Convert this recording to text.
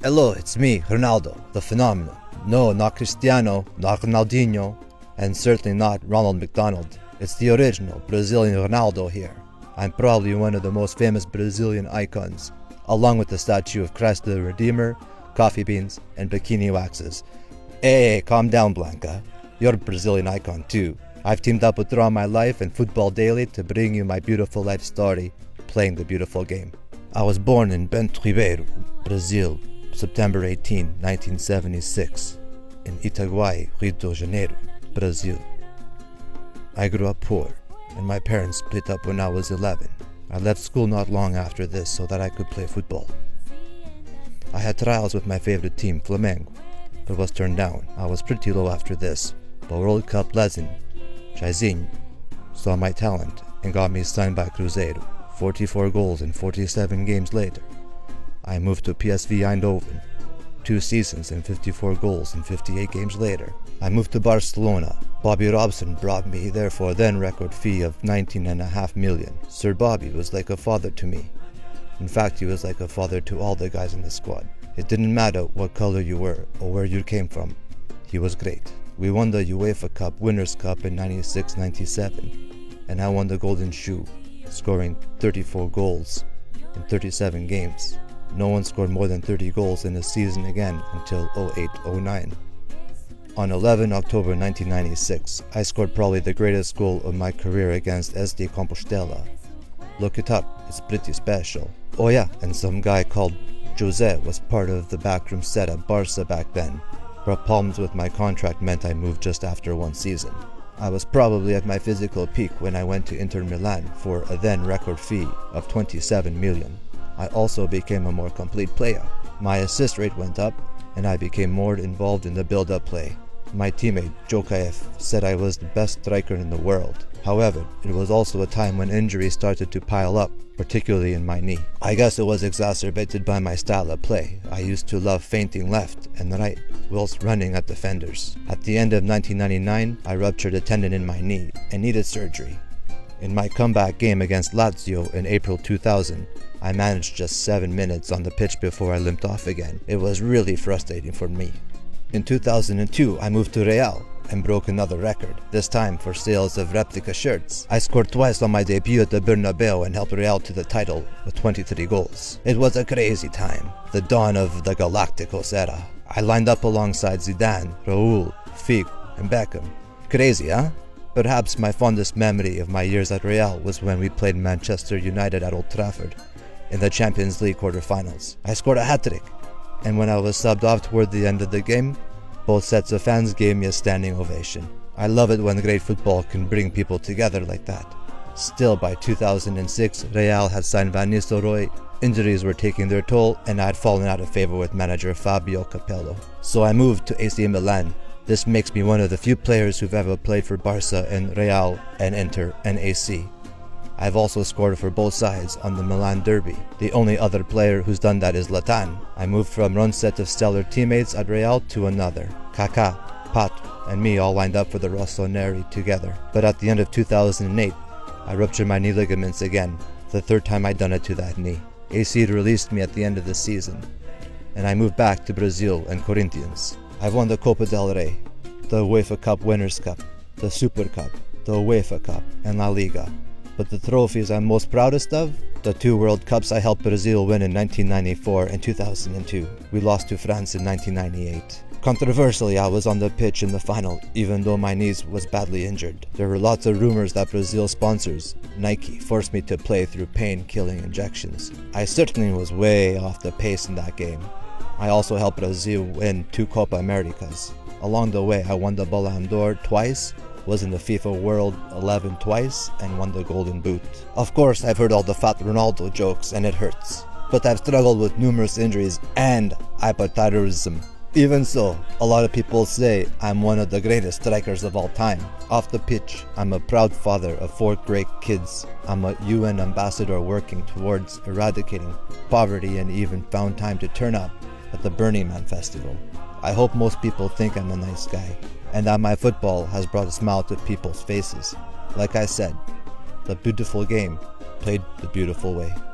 Hello, it's me, Ronaldo, the phenomenon. No, not Cristiano, not Ronaldinho, and certainly not Ronald McDonald. It's the original Brazilian Ronaldo here. I'm probably one of the most famous Brazilian icons, along with the statue of Christ the Redeemer, coffee beans, and bikini waxes. Hey, calm down, Blanca. You're a Brazilian icon too. I've teamed up with Draw My Life and Football Daily to bring you my beautiful life story, playing the beautiful game. I was born in Bento Ribeiro, Brazil, September 18, 1976, in Itaguai, Rio de Janeiro, Brazil. I grew up poor, and my parents split up when I was 11. I left school not long after this so that I could play football. I had trials with my favorite team, Flamengo, but was turned down. I was pretty low after this, but World Cup legend, Jairzinho, saw my talent and got me signed by Cruzeiro. 44 goals in 47 games later, I moved to PSV Eindhoven. 2 seasons and 54 goals in 58 games later, I moved to Barcelona. Bobby Robson brought me there for a then record fee of 19.5 million. Sir Bobby was like a father to me. In fact, he was like a father to all the guys in the squad. It didn't matter what color you were or where you came from. He was great. We won the UEFA Cup Winners' Cup in 96-97, and I won the Golden Shoe, scoring 34 goals in 37 games. No one scored more than 30 goals in a season again until 08-09. On 11 October 1996, I scored probably the greatest goal of my career against SD Compostela. Look it up, it's pretty special. Oh yeah, and some guy called Jose was part of the backroom set at Barca back then, but problems with my contract meant I moved just after 1 season. I was probably at my physical peak when I went to Inter Milan for a then record fee of 27 million. I also became a more complete player. My assist rate went up, and I became more involved in the build-up play. My teammate, Jokaev, said I was the best striker in the world. However, it was also a time when injuries started to pile up, particularly in my knee. I guess it was exacerbated by my style of play. I used to love feinting left and right whilst running at defenders. At the end of 1999, I ruptured a tendon in my knee and needed surgery. In my comeback game against Lazio in April 2000, I managed just 7 minutes on the pitch before I limped off again. It was really frustrating for me. In 2002, I moved to Real and broke another record, this time for sales of replica shirts. I scored twice on my debut at the Bernabeu and helped Real to the title with 23 goals. It was a crazy time, the dawn of the Galacticos era. I lined up alongside Zidane, Raul, Figo, and Beckham. Crazy, huh? Perhaps my fondest memory of my years at Real was when we played Manchester United at Old Trafford in the Champions League quarterfinals. I scored a hat-trick, and when I was subbed off toward the end of the game, both sets of fans gave me a standing ovation. I love it when great football can bring people together like that. Still, by 2006, Real had signed Van Nistelrooy, injuries were taking their toll, and I had fallen out of favor with manager Fabio Capello. So I moved to AC Milan. This makes me one of the few players who've ever played for Barca and Real and Inter and AC. I've also scored for both sides on the Milan Derby. The only other player who's done that is Zlatan. I moved from one set of stellar teammates at Real to another. Kaká, Pat, and me all lined up for the Rossoneri together. But at the end of 2008, I ruptured my knee ligaments again, the 3rd time I'd done it to that knee. AC released me at the end of the season, and I moved back to Brazil and Corinthians. I've won the Copa del Rey, the UEFA Cup Winners' Cup, the Super Cup, the UEFA Cup, and La Liga. But the trophies I'm most proudest of? The 2 World Cups I helped Brazil win in 1994 and 2002. We lost to France in 1998. Controversially, I was on the pitch in the final, even though my knee was badly injured. There were lots of rumors that Brazil sponsors, Nike, forced me to play through pain-killing injections. I certainly was way off the pace in that game. I also helped Brazil win 2 Copa Americas. Along the way, I won the Ballon d'Or twice, was in the FIFA World 11 twice, and won the Golden Boot. Of course, I've heard all the fat Ronaldo jokes, and it hurts. But I've struggled with numerous injuries and hypothyroidism. Even so, a lot of people say I'm one of the greatest strikers of all time. Off the pitch, I'm a proud father of 4 great kids. I'm a UN ambassador working towards eradicating poverty and even found time to turn up at the Burning Man Festival. I hope most people think I'm a nice guy, and that my football has brought a smile to people's faces. Like I said, the beautiful game played the beautiful way.